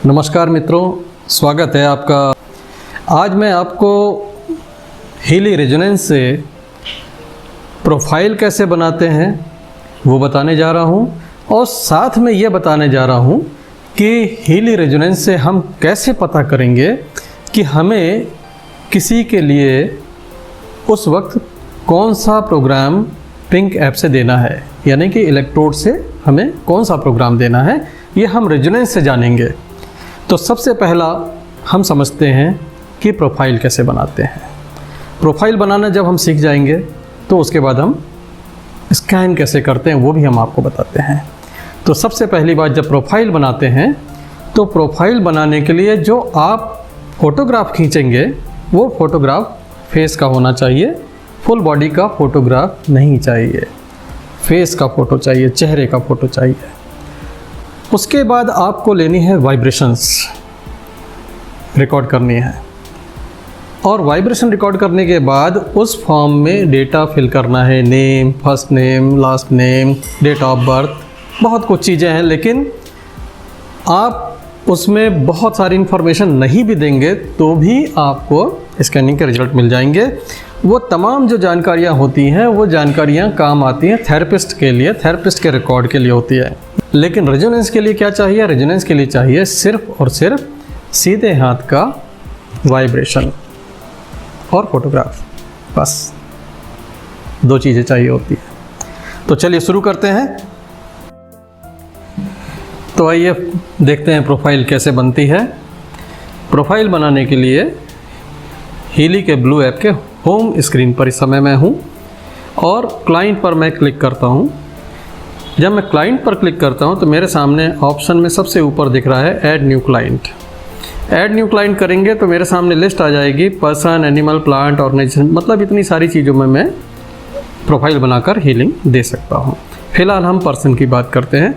नमस्कार मित्रों, स्वागत है आपका। आज मैं आपको हीली रेजोनेंस से प्रोफाइल कैसे बनाते हैं वो बताने जा रहा हूँ, और साथ में ये बताने जा रहा हूँ कि हीली रेजोनेंस से हम कैसे पता करेंगे कि हमें किसी के लिए उस वक्त कौन सा प्रोग्राम पिंक ऐप से देना है, यानी कि इलेक्ट्रोड से हमें कौन सा प्रोग्राम देना है, ये हम रेजोनेंस से जानेंगे। तो सबसे पहला हम समझते हैं कि प्रोफाइल कैसे बनाते हैं। प्रोफाइल बनाना जब हम सीख जाएंगे तो उसके बाद हम स्कैन कैसे करते हैं वो भी हम आपको बताते हैं। तो सबसे पहली बात, जब प्रोफाइल बनाते हैं तो प्रोफाइल बनाने के लिए जो आप फ़ोटोग्राफ खींचेंगे वो फ़ोटोग्राफ फेस का होना चाहिए, फुल बॉडी का फ़ोटोग्राफ नहीं चाहिए। फेस का फ़ोटो चाहिए, चेहरे का फ़ोटो चाहिए। उसके बाद आपको लेनी है वाइब्रेशंस, रिकॉर्ड करनी है, और वाइब्रेशन रिकॉर्ड करने के बाद उस फॉर्म में डेटा फिल करना है। Name, first name, last name, date of birth, बहुत कुछ चीज़ें हैं। लेकिन आप उसमें बहुत सारी इन्फॉर्मेशन नहीं भी देंगे तो भी आपको स्कैनिंग के रिजल्ट मिल जाएंगे। वो तमाम जो जानकारियाँ होती हैं वो जानकारियाँ काम आती हैं थेरेपिस्ट के लिए, थेरेपिस्ट के रिकॉर्ड के लिए होती है। लेकिन रेजोनेंस के लिए क्या चाहिए? रेजोनेंस के लिए चाहिए सिर्फ और सिर्फ सीधे हाथ का वाइब्रेशन और फोटोग्राफ, बस दो चीज़ें चाहिए होती है। तो चलिए शुरू करते हैं। तो आइए देखते हैं प्रोफाइल कैसे बनती है। प्रोफाइल बनाने के लिए हीली के ब्लू ऐप के होम स्क्रीन पर इस समय मैं हूँ और क्लाइंट पर मैं क्लिक करता हूँ। जब मैं क्लाइंट पर क्लिक करता हूँ तो मेरे सामने ऑप्शन में सबसे ऊपर दिख रहा है add new client. Add new client करेंगे तो मेरे सामने लिस्ट आ जाएगी, पर्सन, एनिमल, प्लांट, ऑर्गेनाइजेशन, मतलब इतनी सारी चीज़ों में मैं प्रोफाइल बनाकर हीलिंग दे सकता हूँ। फिलहाल हम पर्सन की बात करते हैं।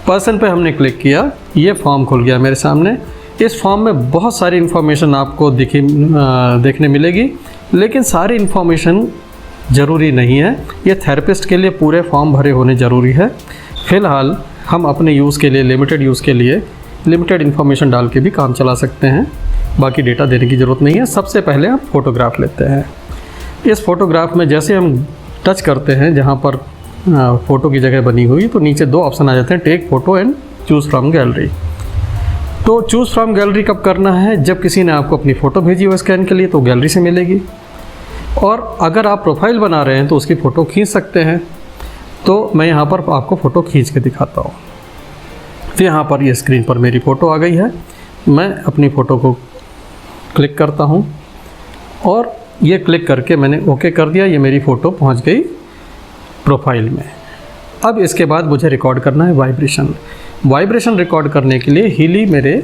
पर्सन पे हमने क्लिक किया, ये फॉर्म खुल गया मेरे सामने। इस फॉर्म में बहुत सारी इन्फॉर्मेशन आपको देखने मिलेगी, लेकिन सारी इन्फॉर्मेशन ज़रूरी नहीं है। ये थेरेपिस्ट के लिए पूरे फॉर्म भरे होने ज़रूरी है। फ़िलहाल हम अपने यूज़ के लिए, लिमिटेड यूज़ के लिए लिमिटेड इन्फॉर्मेशन डाल के भी काम चला सकते हैं, बाकी डेटा देने की ज़रूरत नहीं है। सबसे पहले हम फ़ोटोग्राफ लेते हैं। इस फ़ोटोग्राफ में जैसे हम टच करते हैं जहाँ पर फ़ोटो की जगह बनी हुई, तो नीचे दो ऑप्शन आ जाते हैं, take photo and choose from gallery. तो चूज़ फ्रॉम गैलरी कब करना है? जब किसी ने आपको अपनी फ़ोटो भेजी हो स्कैन के लिए तो गैलरी से मिलेगी, और अगर आप प्रोफाइल बना रहे हैं तो उसकी फ़ोटो खींच सकते हैं। तो मैं यहाँ पर आपको फ़ोटो खींच के दिखाता हूँ। तो यहाँ पर ये स्क्रीन पर मेरी फ़ोटो आ गई है। मैं अपनी फ़ोटो को क्लिक करता हूँ और ये क्लिक करके मैंने ओके कर दिया। ये मेरी फ़ोटो पहुँच गई प्रोफाइल में। अब इसके बाद मुझे रिकॉर्ड करना है वाइब्रेशन। वाइब्रेशन रिकॉर्ड करने के लिए हीली मेरे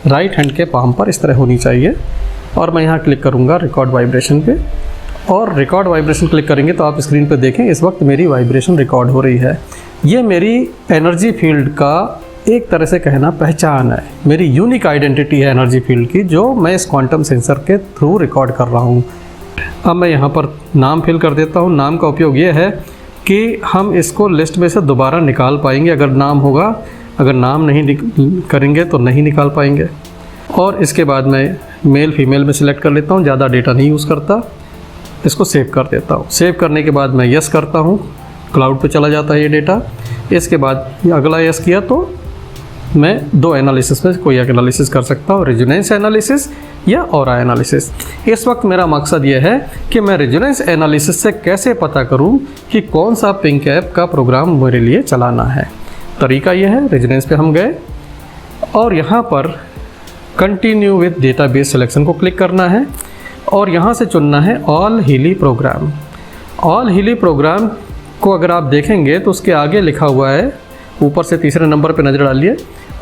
राइट हैंड के पाम पर इस तरह होनी चाहिए, और मैं यहाँ क्लिक करूँगा रिकॉर्ड वाइब्रेशन पे, और रिकॉर्ड वाइब्रेशन क्लिक करेंगे तो आप स्क्रीन पर देखें इस वक्त मेरी वाइब्रेशन रिकॉर्ड हो रही है। ये मेरी एनर्जी फील्ड का एक तरह से कहना पहचान है, मेरी यूनिक आइडेंटिटी है एनर्जी फील्ड की, जो मैं इस क्वांटम सेंसर के थ्रू रिकॉर्ड कर रहा हूँ। अब मैं यहाँ पर नाम फिल कर देता हूँ। नाम का उपयोग ये है कि हम इसको लिस्ट में से दोबारा निकाल पाएंगे अगर नाम होगा, अगर नाम नहीं करेंगे तो नहीं निकाल पाएंगे। और इसके बाद मैं मेल फीमेल में सिलेक्ट कर लेता हूँ, ज़्यादा डेटा नहीं यूज़ करता। इसको सेव कर देता हूँ। सेव करने के बाद मैं यस करता हूँ, क्लाउड पे चला जाता है ये डेटा। इसके बाद अगला यस किया तो मैं दो एनालिसिस में कोई एनालिसिस कर सकता हूँ, रेजोनेंस एनालिसिस या ऑरा एनालिसिस। इस वक्त मेरा मकसद ये है कि मैं रेजोनेंस एनालिसिस से कैसे पता करूँ कि कौन सा पिंक ऐप का प्रोग्राम मेरे लिए चलाना है। तरीका ये है, रेजोनेंस पे हम गए और यहाँ पर कंटिन्यू विद डेटाबेस सिलेक्शन को क्लिक करना है, और यहाँ से चुनना है all Healy program. All Healy program को अगर आप देखेंगे तो उसके आगे लिखा हुआ है, ऊपर से तीसरे नंबर पे नज़र डालिए,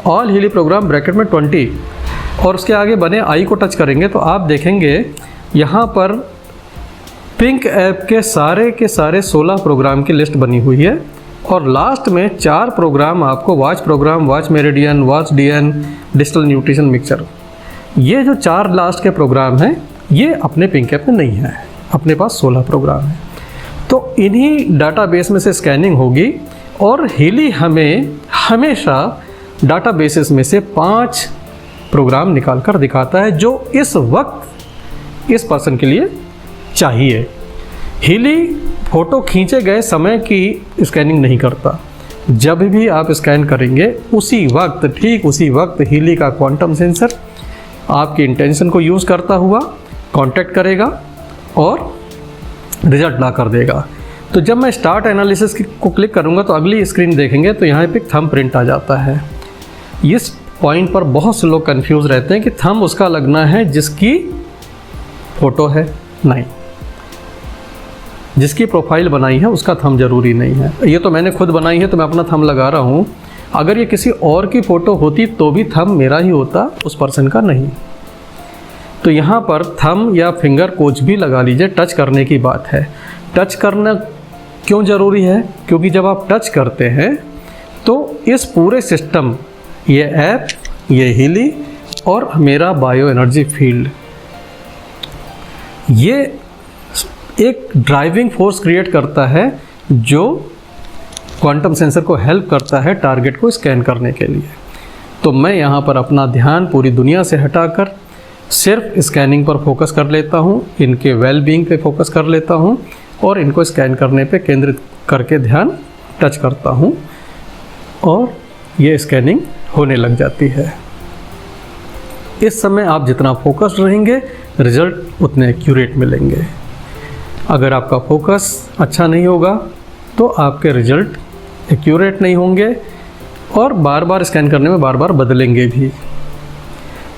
ऑल हीली प्रोग्राम ब्रैकेट में 20, और उसके आगे बने आई को टच करेंगे तो आप देखेंगे यहाँ पर पिंक ऐप के सारे 16 प्रोग्राम की लिस्ट बनी हुई है, और लास्ट में 4 प्रोग्राम आपको watch program, watch meridian, watch DN, digital nutrition mixture, ये जो 4 लास्ट के प्रोग्राम हैं ये अपने पिंक ऐप में नहीं है, अपने पास 16 प्रोग्राम है। तो इन्हीं डाटाबेस में से स्कैनिंग होगी, और हीली हमें हमेशा डाटाबेसेस में से 5 प्रोग्राम निकाल कर दिखाता है जो इस वक्त इस पर्सन के लिए चाहिए। हीली फ़ोटो खींचे गए समय की स्कैनिंग नहीं करता। जब भी आप स्कैन करेंगे उसी वक्त, ठीक उसी वक्त हीली का क्वांटम सेंसर आपकी इंटेंशन को यूज़ करता हुआ कांटेक्ट करेगा और रिजल्ट ला कर देगा। तो जब मैं स्टार्ट एनालिसिस को क्लिक करूंगा तो अगली स्क्रीन देखेंगे तो यहाँ पे थंब प्रिंट आ जाता है। इस पॉइंट पर बहुत से लोग कंफ्यूज रहते हैं कि थंब उसका लगना है जिसकी फ़ोटो है। नहीं, जिसकी प्रोफाइल बनाई है उसका थंब जरूरी नहीं है। ये तो मैंने खुद बनाई है तो मैं अपना थंब लगा रहा हूँ। अगर ये किसी और की फ़ोटो होती तो भी थंब मेरा ही होता, उस पर्सन का नहीं। तो यहाँ पर थंब या फिंगर कुछ भी लगा लीजिए, टच करने की बात है। टच करना क्यों ज़रूरी है? क्योंकि जब आप टच करते हैं तो इस पूरे सिस्टम, ये ऐप, ये हीली और मेरा बायो एनर्जी फील्ड, ये एक ड्राइविंग फोर्स क्रिएट करता है जो क्वांटम सेंसर को हेल्प करता है टारगेट को स्कैन करने के लिए। तो मैं यहाँ पर अपना ध्यान पूरी दुनिया से हटाकर सिर्फ स्कैनिंग पर फोकस कर लेता हूँ, इनके वेलबींग पे फोकस कर लेता हूँ और इनको स्कैन करने पे केंद्रित करके ध्यान टच करता हूँ और ये स्कैनिंग होने लग जाती है। इस समय आप जितना फोकस्ड रहेंगे रिजल्ट उतने एक्यूरेट मिलेंगे। अगर आपका फोकस अच्छा नहीं होगा तो आपके रिजल्ट एक्यूरेट नहीं होंगे और बार बार स्कैन करने में बार बार बदलेंगे भी।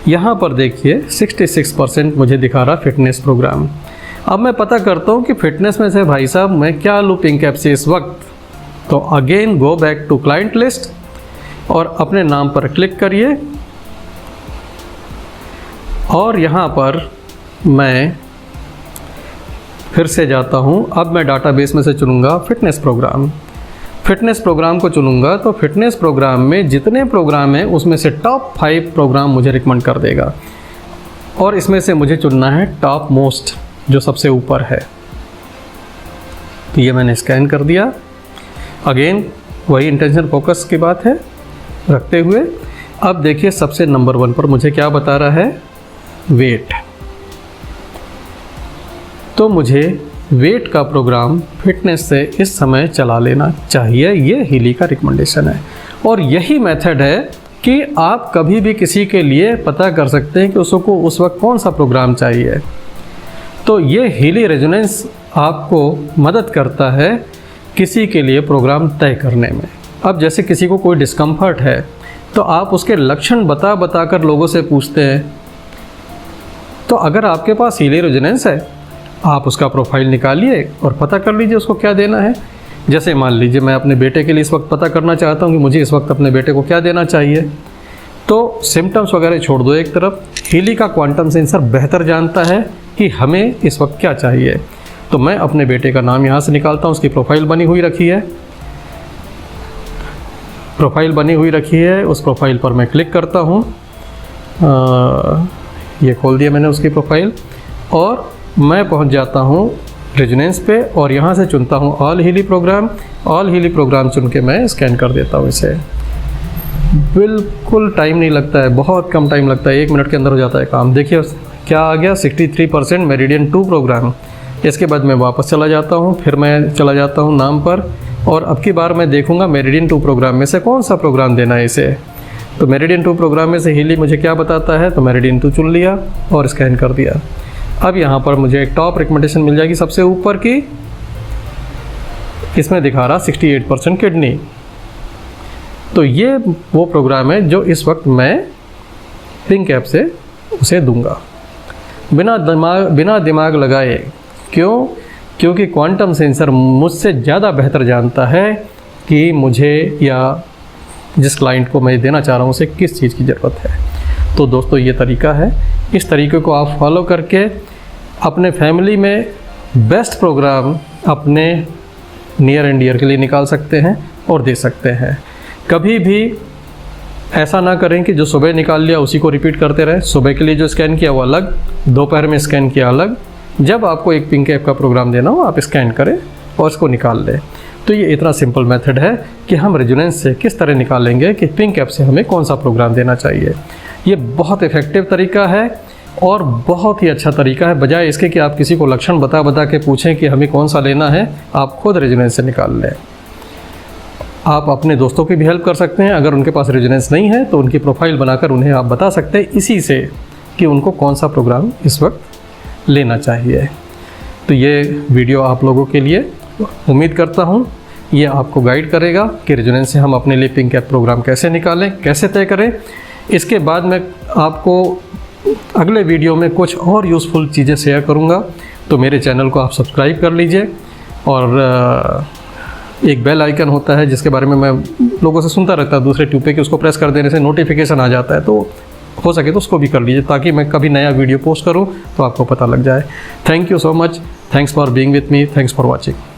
यहाँ पर देखिए 66% मुझे दिखा रहा फिटनेस प्रोग्राम। अब मैं पता करता हूँ कि फिटनेस में से भाई साहब मैं क्या लूँ पिंक ऐप से इस वक्त। तो again go back to client list और अपने नाम पर क्लिक करिए और यहाँ पर मैं फिर से जाता हूँ। अब मैं डाटाबेस में से चुनूँगा फिटनेस प्रोग्राम। फिटनेस प्रोग्राम को चुनूँगा तो फिटनेस प्रोग्राम में जितने प्रोग्राम हैं उसमें से टॉप 5 प्रोग्राम मुझे रिकमेंड कर देगा और इसमें से मुझे चुनना है टॉप मोस्ट, जो सबसे ऊपर है। तो ये मैंने स्कैन कर दिया। अगेन वही इंटेंशन फोकस की बात है रखते हुए। अब देखिए सबसे नंबर 1 पर मुझे क्या बता रहा है, वेट। तो मुझे वेट का प्रोग्राम फिटनेस से इस समय चला लेना चाहिए। ये हीली का रिकमेंडेशन है और यही मेथड है कि आप कभी भी किसी के लिए पता कर सकते हैं कि उसको उस वक्त कौन सा प्रोग्राम चाहिए। तो ये हीली रेजोनेंस आपको मदद करता है किसी के लिए प्रोग्राम तय करने में। अब जैसे किसी को कोई डिस्कम्फर्ट है तो आप उसके लक्षण बता कर लोगों से पूछते हैं। तो अगर आपके पास हीली रेजोनेंस है आप उसका प्रोफाइल निकालिए और पता कर लीजिए उसको क्या देना है। जैसे मान लीजिए मैं अपने बेटे के लिए इस वक्त पता करना चाहता हूँ कि मुझे इस वक्त अपने बेटे को क्या देना चाहिए। तो सिम्टम्स वगैरह छोड़ दो एक तरफ, हीली का क्वांटम सेंसर बेहतर जानता है कि हमें इस वक्त क्या चाहिए। तो मैं अपने बेटे का नाम यहाँ से निकालता हूँ, उसकी प्रोफाइल बनी हुई रखी है, उस प्रोफाइल पर मैं क्लिक करता हूँ। ये खोल दिया मैंने उसकी प्रोफाइल और मैं पहुंच जाता हूं रेजोनेंस पे और यहां से चुनता हूं ऑल हीली प्रोग्राम चुन के मैं स्कैन कर देता हूं इसे। बिल्कुल टाइम नहीं लगता है, बहुत कम टाइम लगता है, 1 मिनट के अंदर हो जाता है काम। देखिए क्या आ गया, 63% मेरिडियन 2 प्रोग्राम। इसके बाद मैं वापस चला जाता हूं, फिर मैं चला जाता हूं नाम पर और अब की बार मैं देखूंगा मेरिडियन 2 प्रोग्राम में से कौन सा प्रोग्राम देना है इसे। तो मेरिडियन 2 प्रोग्राम में से हीली मुझे क्या बताता है, तो मेरिडियन 2 चुन लिया और स्कैन कर दिया। अब यहाँ पर मुझे एक टॉप रिकमेंडेशन मिल जाएगी सबसे ऊपर की, इसमें दिखा रहा 68% किडनी। तो ये वो प्रोग्राम है जो इस वक्त मैं पिंक ऐप से उसे दूंगा बिना दिमाग लगाए। क्यों? क्योंकि क्वांटम सेंसर मुझसे ज़्यादा बेहतर जानता है कि मुझे या जिस क्लाइंट को मैं देना चाह रहा हूँ उसे किस चीज़ की ज़रूरत है। तो दोस्तों ये तरीका है, इस तरीके को आप फॉलो करके अपने फैमिली में बेस्ट प्रोग्राम अपने नियर एंड डियर के लिए निकाल सकते हैं और दे सकते हैं। कभी भी ऐसा ना करें कि जो सुबह निकाल लिया उसी को रिपीट करते रहें। सुबह के लिए जो स्कैन किया वो अलग, दोपहर में स्कैन किया अलग। जब आपको एक पिंक ऐप का प्रोग्राम देना हो आप स्कैन करें और इसको निकाल लें। तो ये इतना सिंपल मेथड है कि हम रेजोनेंस से किस तरह निकालेंगे कि पिंक ऐप से हमें कौन सा प्रोग्राम देना चाहिए। ये बहुत इफ़ेक्टिव तरीका है और बहुत ही अच्छा तरीका है। बजाय इसके कि आप किसी को लक्षण बता बता के पूछें कि हमें कौन सा लेना है, आप खुद रेजोनेंस से निकाल लें। आप अपने दोस्तों की भी हेल्प कर सकते हैं। अगर उनके पास रेजोनेंस नहीं है तो उनकी प्रोफाइल बनाकर उन्हें आप बता सकते हैं इसी से कि उनको कौन सा प्रोग्राम इस वक्त लेना चाहिए। तो ये वीडियो आप लोगों के लिए, उम्मीद करता हूँ ये आपको गाइड करेगा कि रेजोनेंस से हम अपने लिए पिंक कैप प्रोग्राम कैसे निकालें, कैसे तय करें। इसके बाद मैं आपको अगले वीडियो में कुछ और यूज़फुल चीज़ें शेयर करूँगा। तो मेरे चैनल को आप सब्सक्राइब कर लीजिए और एक बेल आइकन होता है जिसके बारे में मैं लोगों से सुनता रहता हूँ दूसरे ट्यूब पे, कि उसको प्रेस कर देने से नोटिफिकेशन आ जाता है। तो हो सके तो उसको भी कर लीजिए ताकि मैं कभी नया वीडियो पोस्ट करूँ तो आपको पता लग जाए। Thank you so much. Thanks for being with me. Thanks for watching.